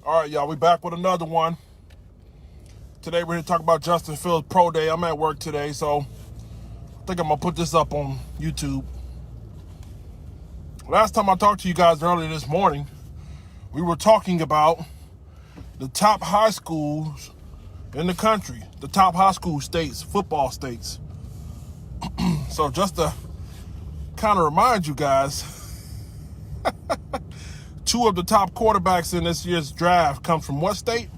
All right, y'all, we back with another one. Today we're here to talk about Justin Fields Pro Day. I'm at work today, so I think I'm going to put this up on YouTube. Last time I talked to you guys earlier this morning, we were talking about the top high schools in the country, the top high school states, football states. So just to kind of remind you guys, two of the top quarterbacks in this year's draft come from what state?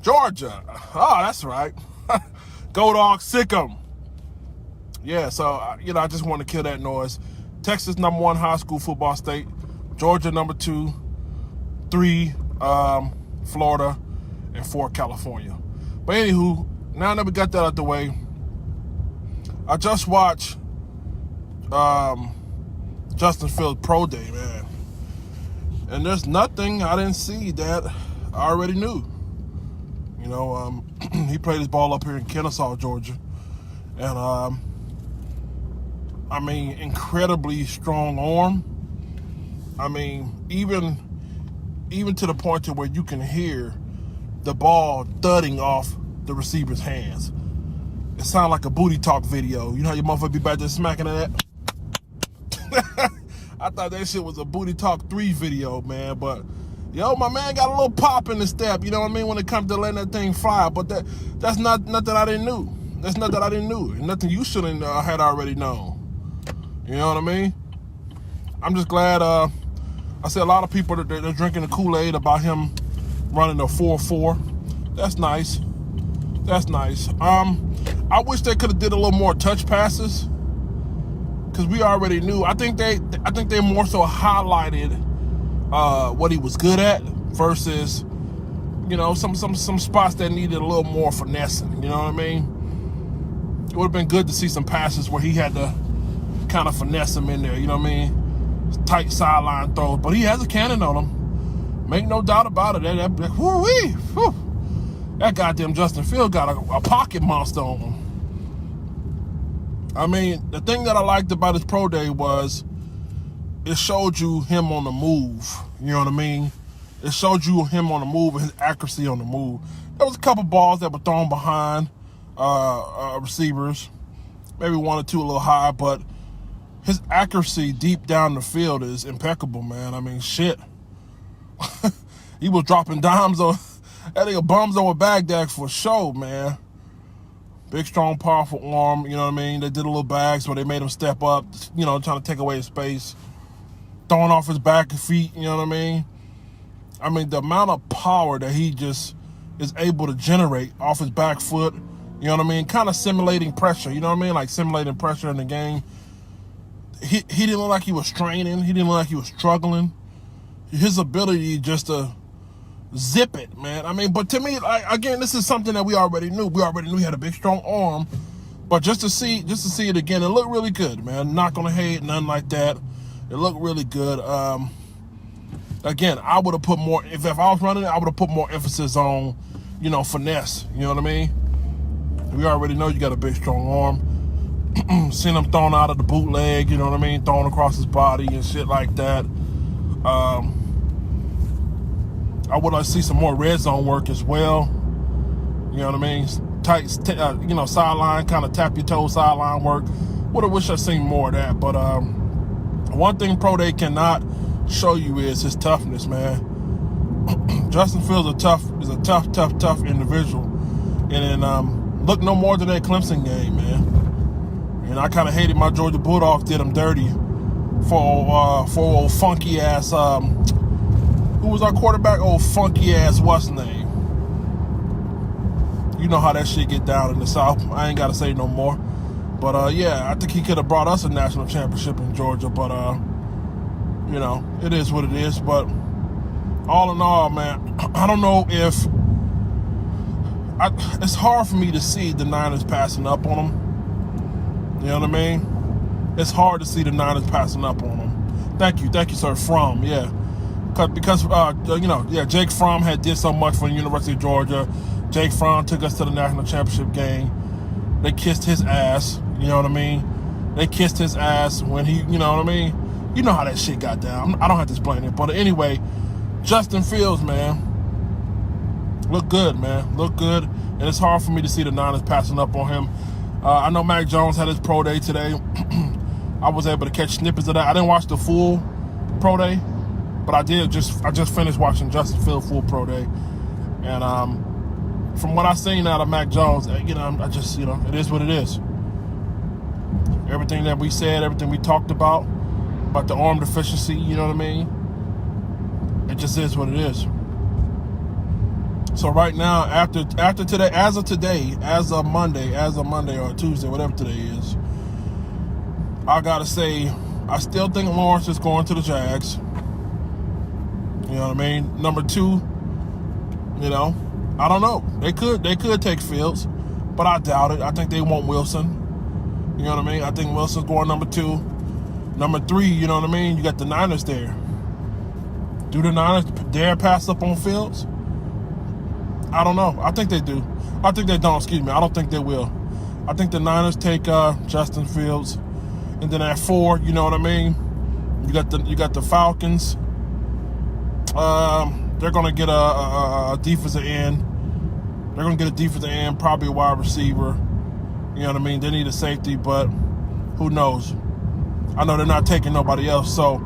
Georgia. Oh, that's right. Go Dog, sick 'em. Yeah, so, I just want to kill that noise. Texas, #1 high school football state. Georgia, #2. 3, Florida. And 4, California. But anywho, now that we got that out the way, I just watched Justin Fields Pro Day, man. And there's nothing I didn't see that I already knew. He played his ball up here in Kennesaw, Georgia. And, incredibly strong arm. Even to the point to where you can hear the ball thudding off the receiver's hands. It sounded like a booty talk video. You know how your motherfucker be back there smacking at that? I thought that shit was a Booty Talk 3 video, man. But, my man got a little pop in the step, you know what I mean, when it comes to letting that thing fly. But that's not nothing I didn't know. That's nothing I didn't know. And nothing you shouldn't had already known. You know what I mean? I'm just glad, I see a lot of people, they're drinking the Kool-Aid about him running a 4.4. That's nice. That's nice. I wish they could have did a little more touch passes, because we already knew. I think they more so highlighted what he was good at versus, some spots that needed a little more finessing. You know what I mean? It would have been good to see some passes where he had to kind of finesse them in there. You know what I mean? Tight sideline throws, but he has a cannon on him. Make no doubt about it. That goddamn Justin Fields got a pocket monster on him. The thing that I liked about his pro day was it showed you him on the move. You know what I mean? It showed you him on the move and his accuracy on the move. There was a couple balls that were thrown behind receivers, maybe one or two a little high, but his accuracy deep down the field is impeccable, man. Shit. He was dropping dimes on that nigga bums over Baghdad for sure, man. Big, strong, powerful arm, you know what I mean? They did a little bag, so they made him step up, trying to take away his space. Throwing off his back and feet, you know what I mean? The amount of power that he just is able to generate off his back foot, you know what I mean? Kind of simulating pressure, you know what I mean? Like simulating pressure in the game. He didn't look like he was straining. He didn't look like he was struggling. His ability just to zip it, man. But to me, again, this is something that we already knew. We already knew he had a big, strong arm. But just to see it again, it looked really good, man. Not gonna hate, nothing like that. It looked really good. Again, I would have put more, if I was running it, I would have put more emphasis on, finesse. You know what I mean? We already know you got a big, strong arm. Seen him thrown out of the bootleg, you know what I mean? Thrown across his body and shit like that. I would like to see some more red zone work as well. You know what I mean? Tight, sideline, kind of tap your toe sideline work. Would have wished I'd seen more of that. But one thing Pro Day cannot show you is his toughness, man. Justin Fields is a tough individual. And then look no more than that Clemson game, man. And I kind of hated my Georgia Bulldogs did him dirty for old funky ass. Who was our quarterback? Old funky ass, what's his name? You know how that shit get down in the South. I ain't got to say no more. But I think he could have brought us a national championship in Georgia. But it is what it is. But all in all, man, I don't know if it's hard for me to see the Niners passing up on them. You know what I mean? It's hard to see the Niners passing up on them. Thank you, sir. Fromm, yeah. Because Jake Fromm had did so much for the University of Georgia. Jake Fromm took us to the national championship game. They kissed his ass, you know what I mean? They kissed his ass when he, you know what I mean? You know how that shit got down. I don't have to explain it. But anyway, Justin Fields, man, look good, man. Look good. And it's hard for me to see the Niners passing up on him. I know Mac Jones had his pro day today. I was able to catch snippets of that. I didn't watch the full pro day, but I just finished watching Justin Fields full pro day. And from what I've seen out of Mac Jones, it is what it is. Everything that we said, everything we talked about the arm deficiency, you know what I mean? It just is what it is. So right now, after today, as of Monday or Tuesday, whatever today is, I gotta say, I still think Lawrence is going to the Jags. You know what I mean? Number 2, I don't know. They could take Fields, but I doubt it. I think they want Wilson. You know what I mean? I think Wilson's going number 2. Number 3, you know what I mean? You got the Niners there. Do the Niners dare pass up on Fields? I don't know. I think they do. I think they don't. Excuse me. I don't think they will. I think the Niners take Justin Fields, and then at 4, you know what I mean? You got the Falcons. They're gonna get a defensive end. They're gonna get a defensive end, probably a wide receiver. You know what I mean? They need a safety, but who knows? I know they're not taking nobody else. So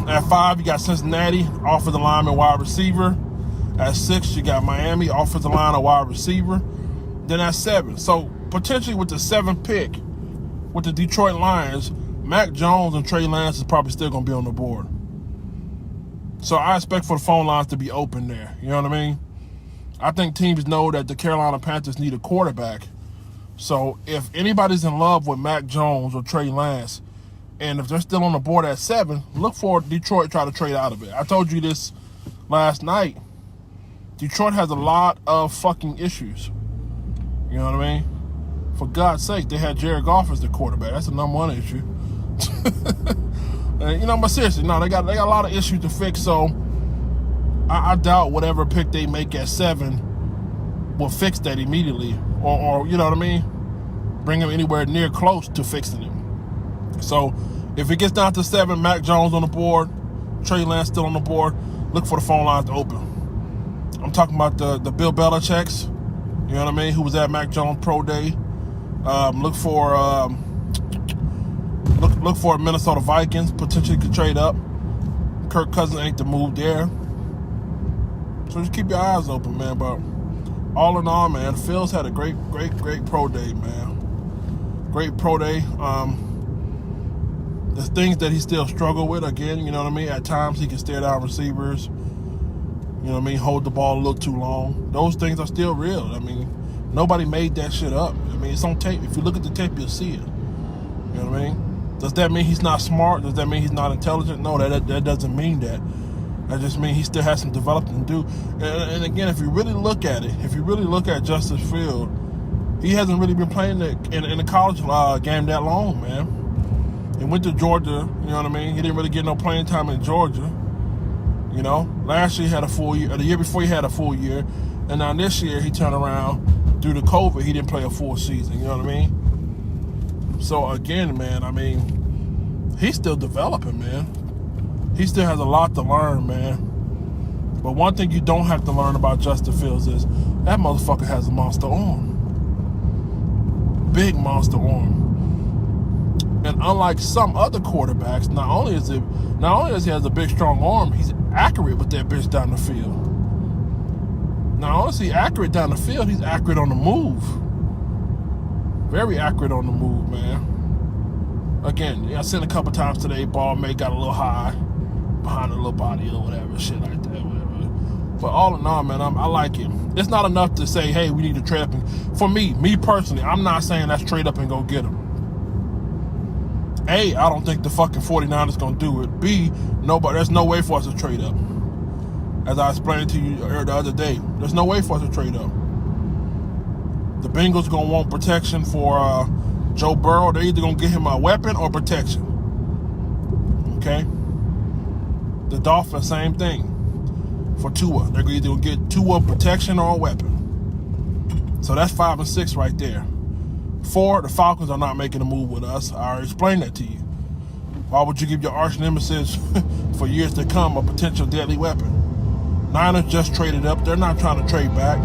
at 5, you got Cincinnati, offensive lineman, wide receiver. At 6, you got Miami, offensive line, a wide receiver. Then at 7, so potentially with the 7th pick, with the Detroit Lions, Mac Jones and Trey Lance is probably still going to be on the board. So I expect for the phone lines to be open there. You know what I mean? I think teams know that the Carolina Panthers need a quarterback. So if anybody's in love with Mac Jones or Trey Lance, and if they're still on the board at 7, look for Detroit to try to trade out of it. I told you this last night. Detroit has a lot of fucking issues. You know what I mean? For God's sake, they had Jared Goff as the quarterback. That's the number 1 issue. But seriously, no, they got a lot of issues to fix. So I doubt whatever pick they make at 7 will fix that immediately, or you know what I mean, bring them anywhere near close to fixing it. So if it gets down to 7, Mac Jones on the board, Trey Lance still on the board, look for the phone lines to open. I'm talking about the Bill Belichick's, you know what I mean, who was at Mac Jones Pro Day. Look for Minnesota Vikings, potentially could trade up. Kirk Cousins ain't the move there. So just keep your eyes open, man. But all in all, man, Fields had a great pro day, man. Great pro day. There's things that he still struggled with, again, you know what I mean? At times he can stare down receivers. You know what I mean? Hold the ball a little too long. Those things are still real. I mean, nobody made that shit up. I mean, it's on tape. If you look at the tape, you'll see it. You know what I mean? Does that mean he's not smart? Does that mean he's not intelligent? No, that doesn't mean that. That just means he still has some development to do. And again, if you really look at it, if you really look at Justin Fields, he hasn't really been playing in the college game that long, man. He went to Georgia, you know what I mean? He didn't really get no playing time in Georgia. You know, last year he had a full year. The year before he had a full year. And now this year he turned around, due to COVID, he didn't play a full season. You know what I mean? So again, man, I mean, he's still developing, man. He still has a lot to learn, man. But one thing you don't have to learn about Justin Fields is that motherfucker has a monster arm. Big monster arm. And unlike some other quarterbacks, not only does he has a big, strong arm, he's accurate with that bitch down the field. Not only is he accurate down the field, he's accurate on the move. Very accurate on the move, man. Again, I seen a couple times today, ball may got a little high behind the little body or whatever, shit like that, whatever. But all in all, man, I like it. It's not enough to say, hey, we need to trade up. For me personally, I'm not saying let's trade up and go get him. A, I don't think the fucking 49ers going to do it. B, there's no way for us to trade up. As I explained to you the other day, there's no way for us to trade up. The Bengals going to want protection for Joe Burrow. They're either going to get him a weapon or protection. Okay? The Dolphins, same thing. For Tua. They're either going to get Tua protection or a weapon. So that's 5 and 6 right there. 4, the Falcons are not making a move with us. I already explained that to you. Why would you give your arch nemesis for years to come a potential deadly weapon? Niners just traded up. They're not trying to trade back.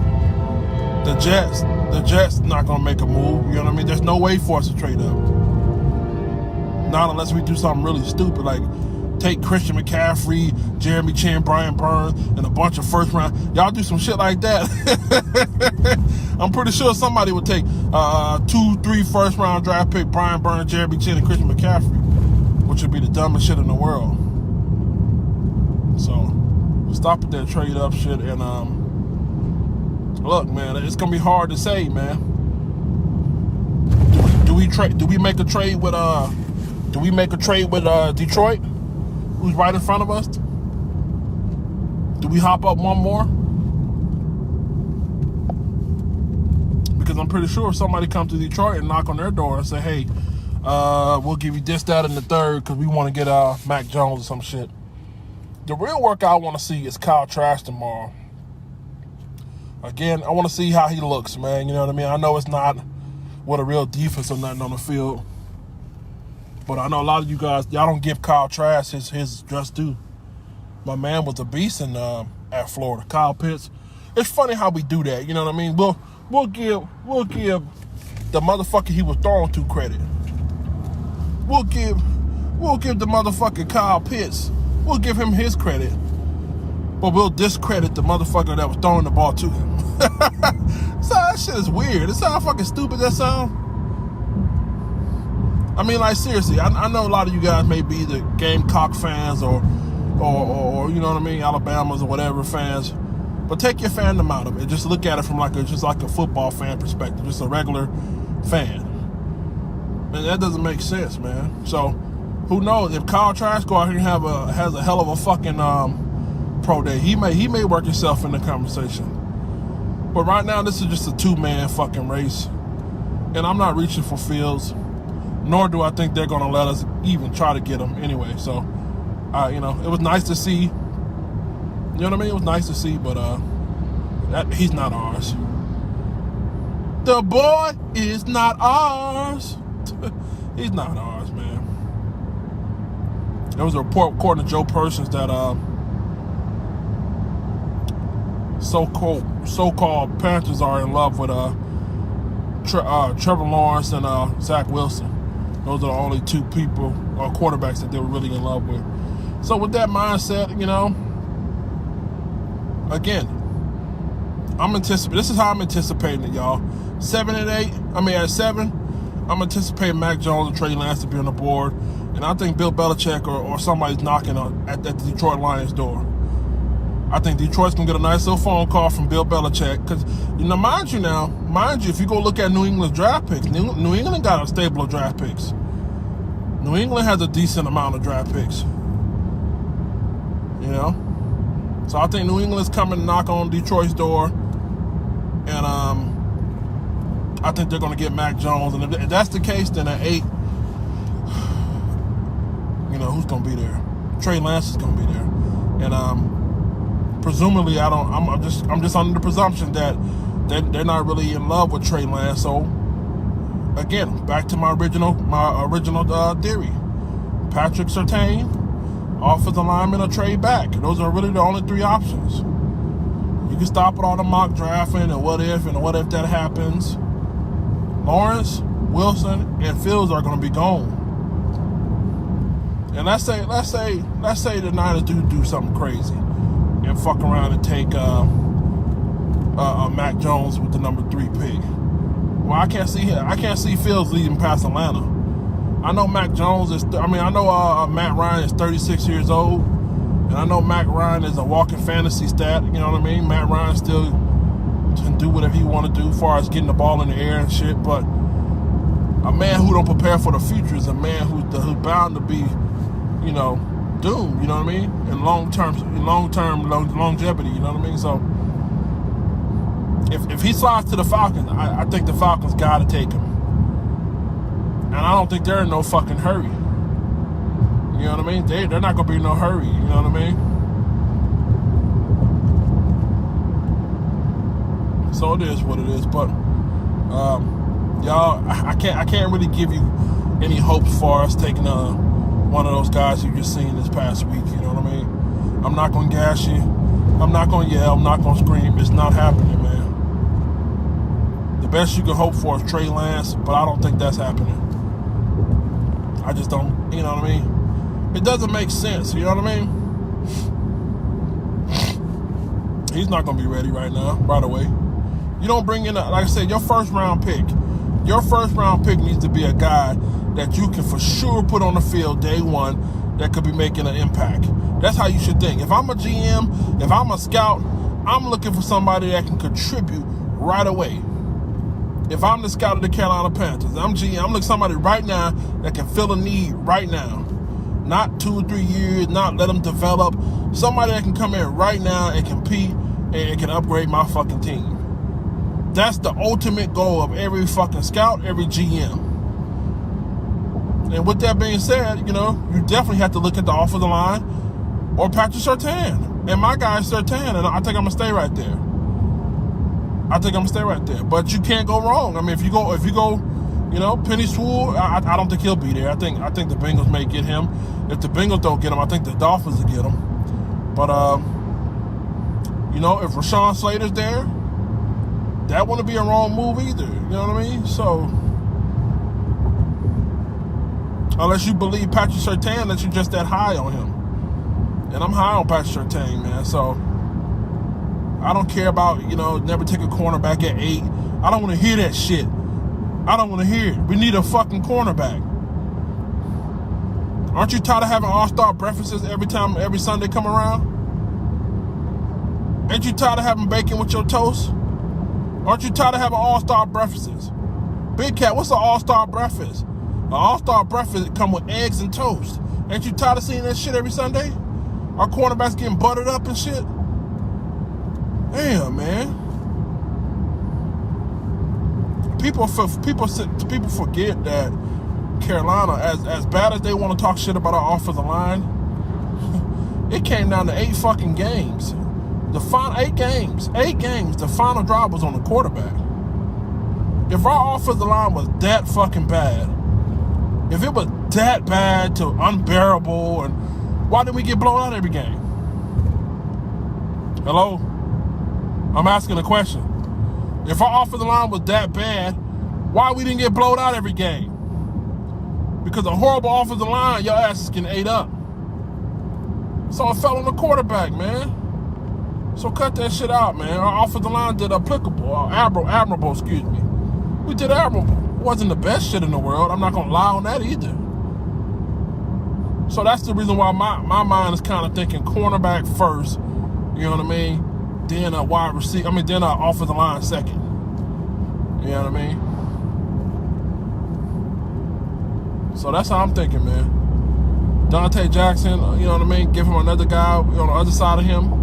The Jets not going to make a move. You know what I mean? There's no way for us to trade up. Not unless we do something really stupid, like take Christian McCaffrey, Jeremy Chin, Brian Burns, and a bunch of first round. Y'all do some shit like that. I'm pretty sure somebody would take 2-3 first round draft pick, Brian Burns, Jeremy Chin, and Christian McCaffrey, which would be the dumbest shit in the world. So stop with that trade up shit. And look, man, it's gonna be hard to say, man. Do we make a trade with Detroit, who's right in front of us? Do we hop up one more? Because I'm pretty sure if somebody comes to Detroit and knock on their door and say, hey, we'll give you this, that, and the third because we want to get Mac Jones or some shit. The real work I want to see is Kyle Trask tomorrow. Again, I want to see how he looks, man. You know what I mean? I know it's not with a real defense or nothing on the field. But I know a lot of you guys, y'all don't give Kyle Trask his just due. My man was a beast at Florida. Kyle Pitts. It's funny how we do that. You know what I mean? We'll give the motherfucker he was throwing to credit. We'll give the motherfucker Kyle Pitts. We'll give him his credit. But we'll discredit the motherfucker that was throwing the ball to him. So that shit is weird. It's how fucking stupid that sound. I mean, like, seriously, I know a lot of you guys may be the Gamecock fans or you know what I mean, Alabama's or whatever fans, but take your fandom out of it. Just look at it from like a football fan perspective, just a regular fan. Man, that doesn't make sense, man. So, who knows? If Kyle Trask go out here and has a hell of a fucking pro day, he may work himself in the conversation. But right now, this is just a two-man fucking race, and I'm not reaching for Fields. Nor do I think they're going to let us even try to get him anyway. So, you know, it was nice to see. You know what I mean? It was nice to see, but he's not ours. The boy is not ours. He's not ours, man. There was a report, according to Joe Persons, that so-called Panthers are in love with Trevor Lawrence and Zach Wilson. Those are the only two people or quarterbacks that they were really in love with. So with that mindset, you know, again, this is how I'm anticipating it, y'all. 7 and 8. At 7, I'm anticipating Mac Jones and Trey Lance to be on the board, and I think Bill Belichick or somebody's knocking at the Detroit Lions' door. I think Detroit's gonna get a nice little phone call from Bill Belichick because, you know, mind you, if you go look at New England's draft picks, New England got a stable of draft picks. New England has a decent amount of draft picks. You know, so I think New England's coming to knock on Detroit's door, and I think they're gonna get Mac Jones. And if that's the case, then at 8, you know, who's gonna be there? Trey Lance is gonna be there, and presumably, I'm just under the presumption that they're not really in love with Trey Lance. So again, back to my original theory: Patrick Surtain, offensive lineman, or trade back. Those are really the only 3 options. You can stop with all the mock drafting and what if that happens. Lawrence, Wilson, and Fields are going to be gone. And let's say the Niners do something crazy and fuck around and take Mac Jones with the number 3 pick. Well, I can't see Fields leading past Atlanta. I know Mac Jones is. Matt Ryan is 36 years old, and I know Matt Ryan is a walking fantasy stat. You know what I mean? Matt Ryan still can do whatever he want to do as far as getting the ball in the air and shit. But a man who don't prepare for the future is a man who's bound to be, you know, doomed. You know what I mean? In long-term longevity. You know what I mean? So if he slides to the Falcons, I think the Falcons got to take him. And I don't think they're in no fucking hurry. You know what I mean? They're not going to be in no hurry. You know what I mean? So it is what it is. But, y'all, I can't really give you any hopes for us taking one of those guys you just seen this past week. You know what I mean? I'm not going to gas you. I'm not going to yell. I'm not going to scream. It's not happening, man. The best you can hope for is Trey Lance, but I don't think that's happening. I just don't, you know what I mean? It doesn't make sense, you know what I mean? He's not going to be ready right now, by the way. You don't bring in, like I said, your first round pick. Your first round pick needs to be a guy that you can for sure put on the field day one that could be making an impact. That's how you should think. If I'm a GM, if I'm a scout, I'm looking for somebody that can contribute right away. If I'm the scout of the Carolina Panthers, I'm GM, I'm looking for somebody right now that can fill a need right now. Not 2 or 3 years, not let them develop. Somebody that can come in right now and compete and can upgrade my fucking team. That's the ultimate goal of every fucking scout, every GM. And with that being said, you know, you definitely have to look at the offensive line or Patrick Surtain. And my guy is Surtain, and I think I'm going to stay right there. But you can't go wrong. I mean, if you go, you know, Penny Sewell, I don't think he'll be there. I think the Bengals may get him. If the Bengals don't get him, I think the Dolphins will get him. But, you know, if Rashawn Slater's there, that wouldn't be a wrong move either. You know what I mean? So, unless you believe Patrick Surtain, that you're just that high on him. And I'm high on Patrick Surtain, man. So, I don't care about, you know, never take a cornerback at 8. I don't want to hear that shit. I don't want to hear it. We need a fucking cornerback. Aren't you tired of having all-star breakfasts every Sunday come around? Ain't you tired of having bacon with your toast? Aren't you tired of having all-star breakfasts? Big Cat, what's an all-star breakfast? An all-star breakfast come with eggs and toast. Ain't you tired of seeing that shit every Sunday? Our cornerbacks getting buttered up and shit? Damn, man. People forget that Carolina, as bad as they want to talk shit about our offensive line, it came down to 8 fucking games. The final 8 games. The final drive was on the quarterback. If our offensive line was that fucking bad, if it was that bad to unbearable, and why didn't we get blown out every game? Hello? I'm asking a question. If our offensive line was that bad, why we didn't get blown out every game? Because a horrible offensive line, your ass is getting ate up. So it fell on the quarterback, man. So cut that shit out, man. Our offensive line did admirable, excuse me. We did admirable. It wasn't the best shit in the world. I'm not going to lie on that either. So that's the reason why my mind is kind of thinking cornerback first, you know what I mean? Then a wide receiver, then an offensive line second. You know what I mean? So that's how I'm thinking, man. Dante Jackson, you know what I mean? Give him another guy on the other side of him.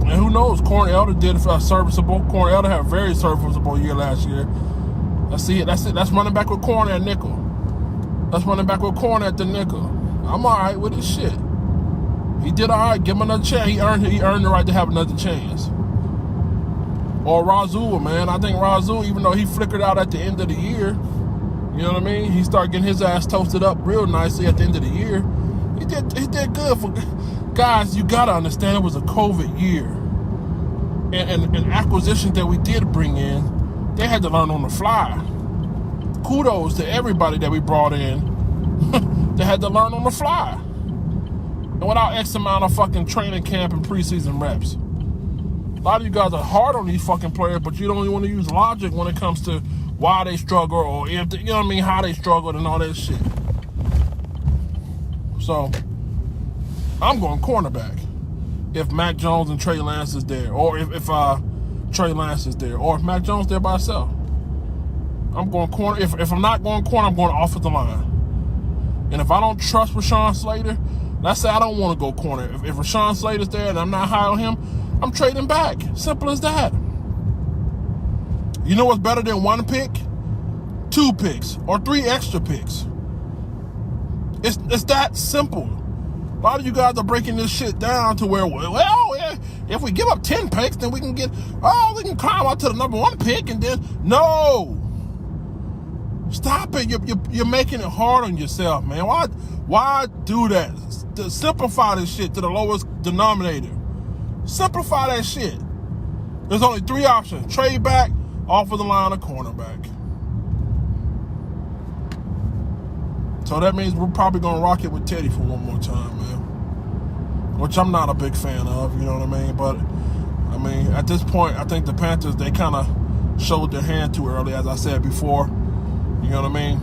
And who knows? Corn Elder did serviceable. Corn Elder had a very serviceable year last year. That's it. That's running back with Corn at nickel. That's running back with Corn at the nickel. I'm all right with this shit. He did all right. Give him another chance. He earned the right to have another chance. Or Razul, man. I think Razul, even though he flickered out at the end of the year, you know what I mean? He started getting his ass toasted up real nicely at the end of the year. He did good for guys. You gotta understand it was a COVID year, and acquisitions that we did bring in, they had to learn on the fly. Kudos to everybody that we brought in. They had to learn on the fly. And without X amount of fucking training camp and preseason reps. A lot of you guys are hard on these fucking players, but you don't even want to use logic when it comes to why they struggle or if they, you know what I mean, how they struggled and all that shit. So, I'm going cornerback. If Mac Jones and Trey Lance is there, or if Trey Lance is there, or if Mac Jones there by himself. I'm going corner. If I'm not going corner, I'm going offensive line. And if I don't trust Rashawn Slater, let's say I don't want to go corner. If Rashawn Slater's there and I'm not high on him, I'm trading back. Simple as that. You know what's better than 1 pick? 2 picks or 3 extra picks. It's that simple. A lot of you guys are breaking this shit down to where, well, if we give up 10 picks, then we can climb out to the number 1 pick, and then, no. Stop it. You're making it hard on yourself, man. Why do that? Simplify this shit to the lowest denominator. Simplify that shit. There's only 3 options: trade back, off of the line, or cornerback. So that means we're probably going to rock it with Teddy for one more time, man. Which I'm not a big fan of, you know what I mean? But, I mean, at this point, I think the Panthers, they kind of showed their hand too early, as I said before. You know what I mean?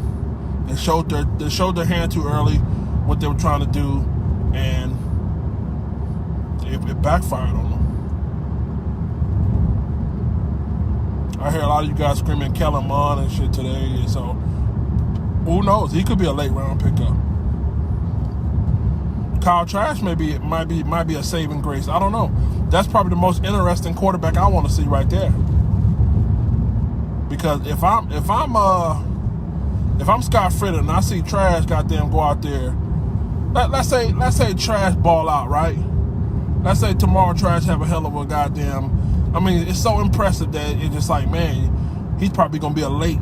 They showed their hand too early, what they were trying to do, and it backfired on them. I hear a lot of you guys screaming Kellen Mond and shit today, and so who knows? He could be a late round pickup. Kyle Trask might be a saving grace. I don't know. That's probably the most interesting quarterback I want to see right there. Because if I'm Scott Fritter and I see Trash goddamn go out there, let's say Trash ball out, right? Let's say tomorrow Trash have a hell of a goddamn. I mean, it's so impressive that it's just like, man, he's probably gonna be a late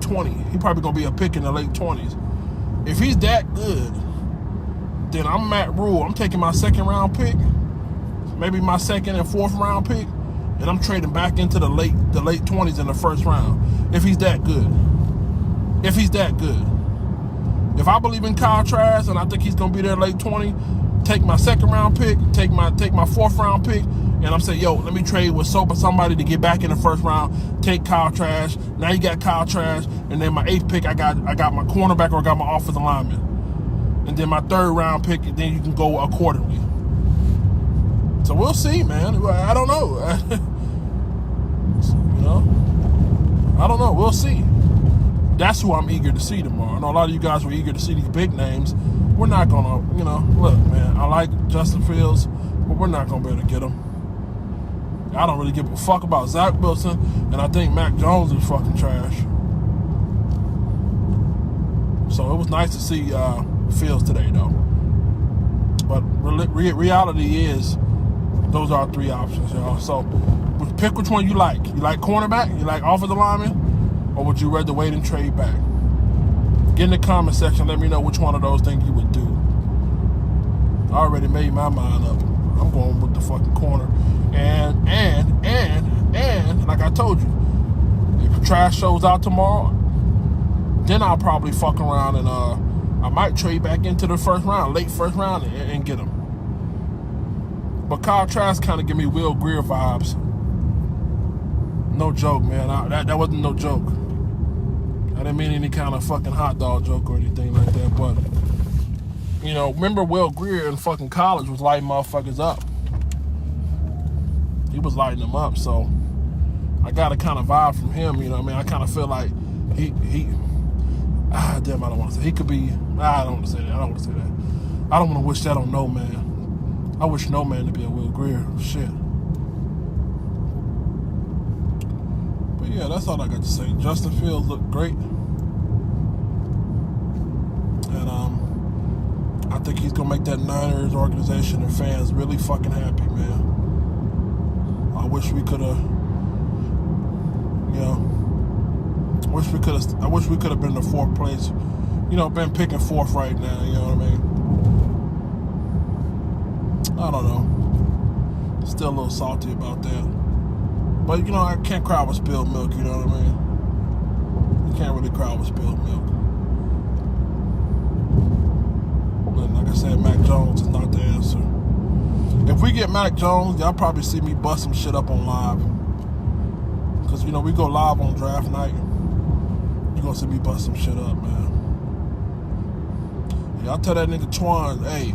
20. He's probably gonna be a pick in the late 20s. If he's that good, then I'm Matt Rule. I'm taking my 2nd round pick, maybe my 2nd and 4th round pick, and I'm trading back into the late 20s in the 1st round. If he's that good. If he's that good. If I believe in Kyle Trask and I think he's gonna be there late 20, take my 2nd round pick, take my 4th round pick, and I'm saying, yo, let me trade with somebody to get back in the 1st round. Take Kyle Trask. Now you got Kyle Trask, and then my 8th pick, I got my cornerback or I got my offensive lineman, and then my 3rd round pick, and then you can go accordingly. So we'll see, man. I don't know. You know, I don't know. We'll see. That's who I'm eager to see tomorrow. I know a lot of you guys were eager to see these big names. We're not gonna, you know, look, man. I like Justin Fields, but we're not gonna be able to get him. I don't really give a fuck about Zach Wilson, and I think Mac Jones is fucking trash. So it was nice to see Fields today, though. But reality is, those are 3 options, y'all. So pick which one you like. You like cornerback? You like offensive lineman? Or would you rather wait and trade back? Get in the comment section. Let me know which one of those things you would do. I already made my mind up. I'm going with the fucking corner. And like I told you, if Trash shows out tomorrow, then I'll probably fuck around and I might trade back into the 1st round, late 1st round, and get him. But Kyle Trask kind of give me Will Greer vibes. No joke, man. That wasn't no joke. I didn't mean any kind of fucking hot dog joke or anything like that. But, you know, remember Will Greer in fucking college was lighting motherfuckers up. He was lighting them up, so I got a kind of vibe from him, you know what I mean? I kind of feel like he damn, I don't want to say. He could be, I don't want to say that. I don't want to say that. I don't want to wish that on no man. I wish no man to be a Will Greer. Shit. But yeah, that's all I got to say. Justin Fields looked great. And I think he's going to make that Niners organization and fans really fucking happy, man. I wish we could have, you know, I wish we could have been in the 4th place. You know, been picking 4th right now, you know what I mean? I don't know. Still a little salty about that. But, you know, I can't cry with spilled milk, you know what I mean? You can't really cry with spilled milk. And like I said, Mac Jones is not the answer. If we get Mac Jones, y'all probably see me bust some shit up on live. Because, you know, we go live on draft night. You're going to see me bust some shit up, man. Yeah, I'll tell that nigga Twan, hey,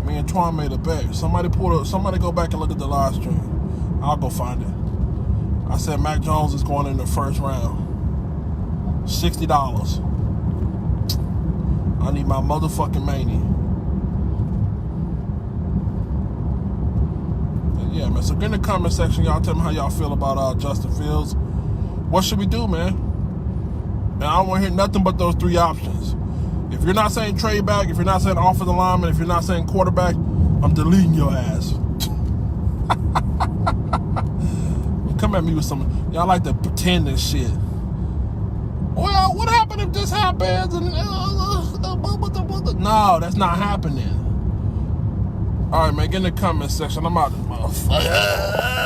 me and Twan made a bet. Somebody go back and look at the live stream. I'll go find it. I said Mac Jones is going in the 1st round. $60. I need my motherfucking money. Yeah, man. So get in the comment section, y'all. Tell me how y'all feel about Justin Fields. What should we do, man? And I don't want to hear nothing but those 3 options. If you're not saying trade back, if you're not saying offensive lineman, if you're not saying quarterback, I'm deleting your ass. Come at me with some, y'all like to pretend and shit. Well, what happened what if this happens? And no, that's not happening. All right, man, get in the comment section. I'm out of this motherfucker.